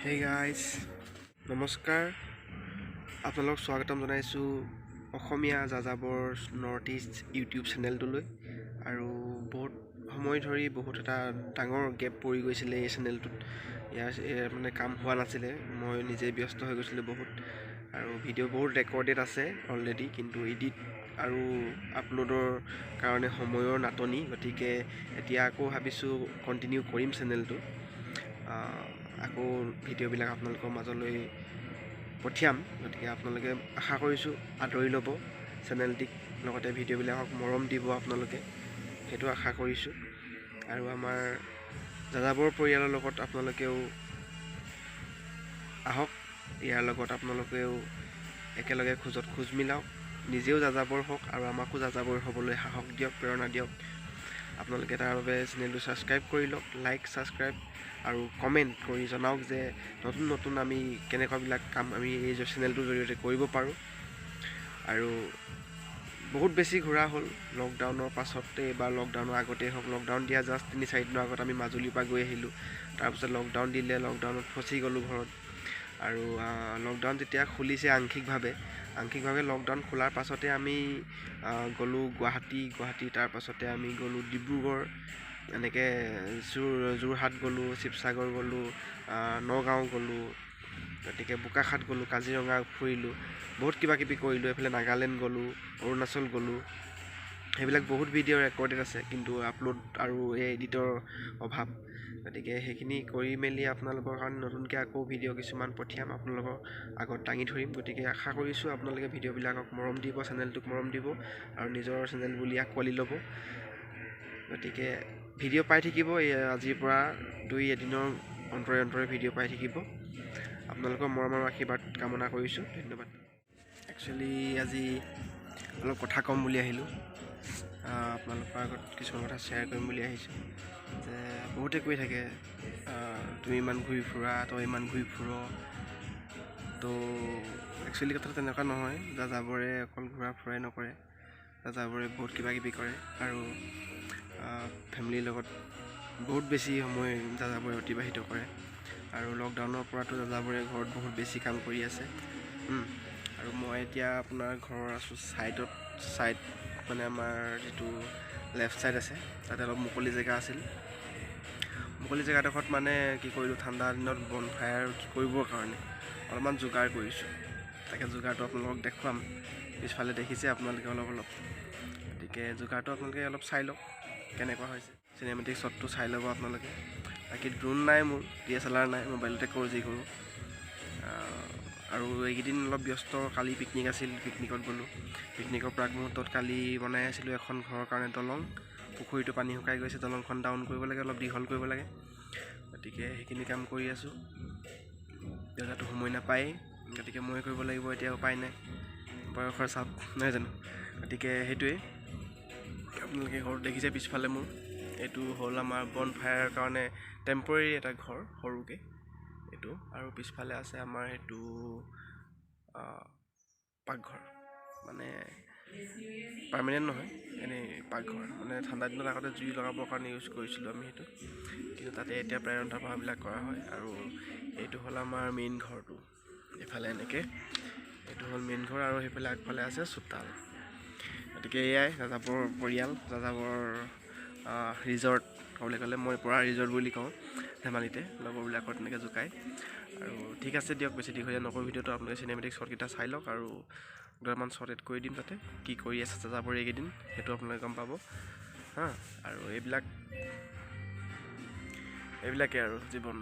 Hey guys, নমস্কাৰ আপোনালোক স্বাগতম জনাইছোঁ অসমীয়া জাজাবৰ নৰ্থ ইষ্ট ইউটিউব চেনেলটোলৈ আৰু বহুত সময় ধৰি বহুত এটা ডাঙৰ গেপ পৰি গৈছিলে এই চেনেলটোত ইয়াৰ মানে কাম হোৱা নাছিলে মই নিজে ব্যস্ত হৈ গৈছিলোঁ বহুত আৰু ভিডিঅ' বহুত ৰেকৰ্ডেড আছে অলৰেডি কিন্তু এডিট আৰু আপলোডৰ কাৰণে সময়ৰ নাটনি গতিকে এতিয়া আকৌ ভাবিছোঁ কণ্টিনিউ কৰিম চেনেলটো আকৌ ভিডিঅ'বিলাক আপোনালোকৰ মাজলৈ পঠিয়াম গতিকে আপোনালোকে আশা কৰিছোঁ আদৰি ল'ব চেনেলটিক লগতে ভিডিঅ'বিলাকক মৰম দিব আপোনালোকে সেইটো আশা কৰিছোঁ আৰু আমাৰ জাজাবৰ পৰিয়ালৰ লগত আপোনালোকেও আহক ইয়াৰ লগত আপোনালোকেও একেলগে খোজত খোজ মিলাওক নিজেও জাজাবৰ হওক আৰু আমাকো জাজাবৰ হ'বলৈ সাহস দিয়ক প্ৰেৰণা দিয়ক আপোনালোকে তাৰ বাবে চেনেলটো ছাবস্ক্ৰাইব কৰি লওক লাইক ছাবস্ক্ৰাইব আৰু কমেণ্ট কৰি জনাওক যে নতুন নতুন আমি কেনেকুৱাবিলাক কাম আমি এই চেনেলটোৰ জৰিয়তে কৰিব পাৰোঁ আৰু বহুত বেছি ঘূৰা হ'ল লকডাউনৰ পাছতে বা লকডাউনৰ আগতেই হওক লকডাউন দিয়া জাষ্ট 3-4 দিনৰ আগত আমি মাজুলীৰ পৰা গৈ আহিলোঁ তাৰপিছত লকডাউন দিলে লকডাউনত ফচি গ'লোঁ ঘৰত আৰু লকডাউন যেতিয়া খুলিছে আংশিকভাৱে লকডাউন খোলাৰ পাছতে আমি গ'লোঁ গুৱাহাটী তাৰ পাছতে আমি গ'লোঁ ডিব্ৰুগড় এনেকৈ যোৰহাট গ'লোঁ শিৱসাগৰ গ'লোঁ নগাঁও গ'লোঁ গতিকে বোকাখাট গ'লোঁ কাজিৰঙা ফুৰিলোঁ বহুত কিবাকিবি কৰিলোঁ এইফালে নাগালেণ্ড গ'লোঁ অৰুণাচল গ'লোঁ সেইবিলাক বহুত ভিডিঅ' ৰেকৰ্ডেড আছে কিন্তু আপলোড আৰু এই এডিটৰ অভাৱ গতিকে সেইখিনি কৰি মেলি আপোনালোকৰ কাৰণে নতুনকৈ আকৌ ভিডিঅ' কিছুমান পঠিয়াম আপোনালোকৰ আগত দাঙি ধৰিম গতিকে আশা কৰিছোঁ আপোনালোকে ভিডিঅ'বিলাকক মৰম দিব চেনেলটোক মৰম দিব আৰু নিজৰ চেনেল বুলি আঁকোৱালি ল'ব গতিকে ভিডিঅ' পাই থাকিব আজিৰ পৰা 2 এদিনৰ অন্তৰে ভিডিঅ' পাই থাকিব আপোনালোকৰ মৰম আৰু আশীৰ্বাদ কামনা কৰিছোঁ ধন্যবাদ একচুৱেলি আজি অলপ কথা ক'ম বুলি আহিলোঁ আপোনালোকৰ আগত কিছুমান কথা শ্বেয়াৰ কৰিম বুলি আহিছোঁ যে বহুতে কৈ থাকে তুমি ইমান ঘূৰি ফুৰা তই ইমান ঘূৰি ফুৰ তো একচুৱেলি কথাটো তেনেকুৱা নহয় জাজাবৰে অকল ঘূৰা ফুৰাই নকৰে জাজাবৰে বহুত কিবাকিবি কৰে আৰু ফেমিলিৰ লগত বহুত বেছি সময় জাজাবৰে অতিবাহিত কৰে আৰু লকডাউনৰ পৰাতো জাজাবৰে ঘৰত বহুত বেছি কাম কৰি আছে আৰু মই এতিয়া আপোনাৰ ঘৰৰ আছোঁ ছাইড মানে আমাৰ যিটো লেফ্ট ছাইড আছে তাতে অলপ মুকলি জেগা আছিল মুকলি জেগাডোখৰত মানে কি কৰিলোঁ ঠাণ্ডা দিনত বনফায়াৰ কৰিবৰ কাৰণে অলপমান যোগাৰ কৰিছোঁ তাকে যোগাৰটো আপোনালোকক দেখুৱাম পিছফালে দেখিছে আপোনালোকে অলপ গতিকে যোগাৰটো আপোনালোকে অলপ চাই লওক কেনেকুৱা হৈছে চিনেমেটিক শ্বটটো চাই ল'ব আপোনালোকে বাকী ড্ৰোন নাই মোৰ DSLR নাই মোবাইলতে কৰোঁ যি কৰোঁ আৰু এইকেইদিন অলপ ব্যস্ত কালি পিকনিক আছিল পিকনিকত গ'লোঁ পিকনিকৰ প্ৰাক মুহূৰ্তত কালি বনাই আছিলোঁ এখন ঘৰৰ কাৰণে দলং পুখুৰীটো পানী শুকাই গৈছে দলংখন ডাউন কৰিব লাগে অলপ দীঘল কৰিব লাগে গতিকে সেইখিনি কাম কৰি আছোঁ দেউতাটো সময় নাপায়েই গতিকে মই কৰিব লাগিব এতিয়া উপায় নাই বয়সৰ চাপ নহয় জানো গতিকে সেইটোৱেই আপোনালোকে ঘৰত দেখিছে পিছফালে মোৰ এইটো হ'ল আমাৰ বনফায়াৰৰ কাৰণে টেম্পৰেৰী এটা ঘৰ সৰুকৈ এইটো আৰু পিছফালে আছে আমাৰ সেইটো পাকঘৰ মানে পাৰ্মানেণ্ট নহয় এনেই পাকঘৰ মানে ঠাণ্ডা দিনত আগতে জুই লগাবৰ কাৰণে ইউজ কৰিছিলোঁ আমি সেইটো কিন্তু তাতে এতিয়া প্ৰায় ৰন্ধা বঢ়াবিলাক কৰা হয় আৰু এইটো হ'ল আমাৰ মেইন ঘৰটো এইফালে এনেকৈ এইটো হ'ল মেইন ঘৰ আৰু সেইফালে আগফালে আছে চোতাল গতিকে এয়াই জাজাবৰ পৰিয়াল জাজাবৰ ৰিজৰ্ট ক'বলৈ গ'লে মই পৰা ৰিজৰ্ট বুলি কওঁ ধেমালিতে লগৰবিলাকৰ তেনেকৈ জোকায় আৰু ঠিক আছে দিয়ক বেছি দীঘলীয়া নকৰোঁ ভিডিঅ'টো আপোনালোকে চিনেমেটিক শ্বটকেইটা চাই লওক আৰু দুটামান শ্বট এড কৰি দিম তাতে কি কৰি আছে জাজাবৰ এইকেইদিন সেইটো আপোনালোকে গম পাব আৰু এইবিলাকেই আৰু জীৱন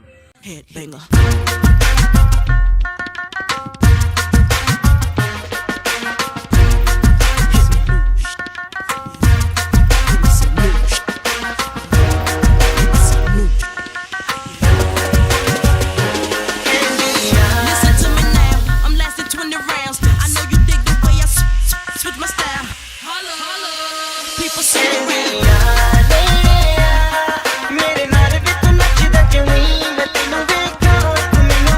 मेरे नाल भी तू नचदा क्यों नहीं मैं तेनू देखा तू मैनू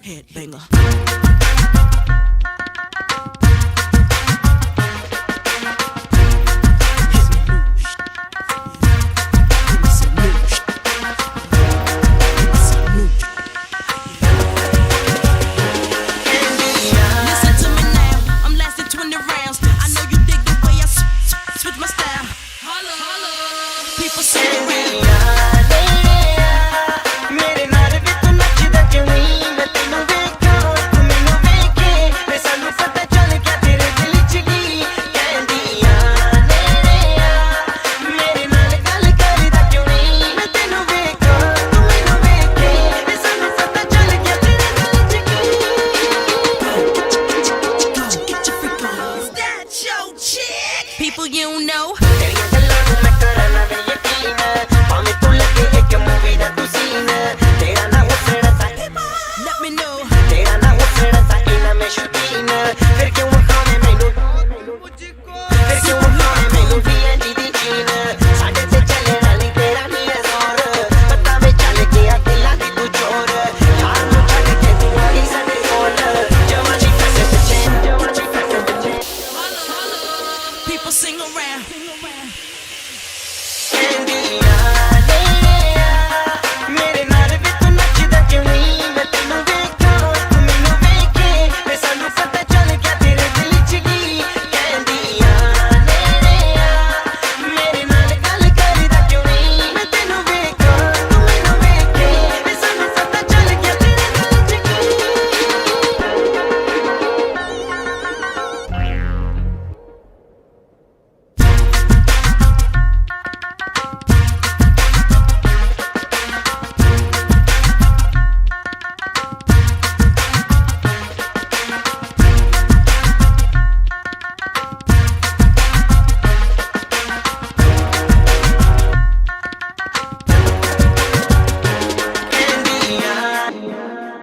Headbanger.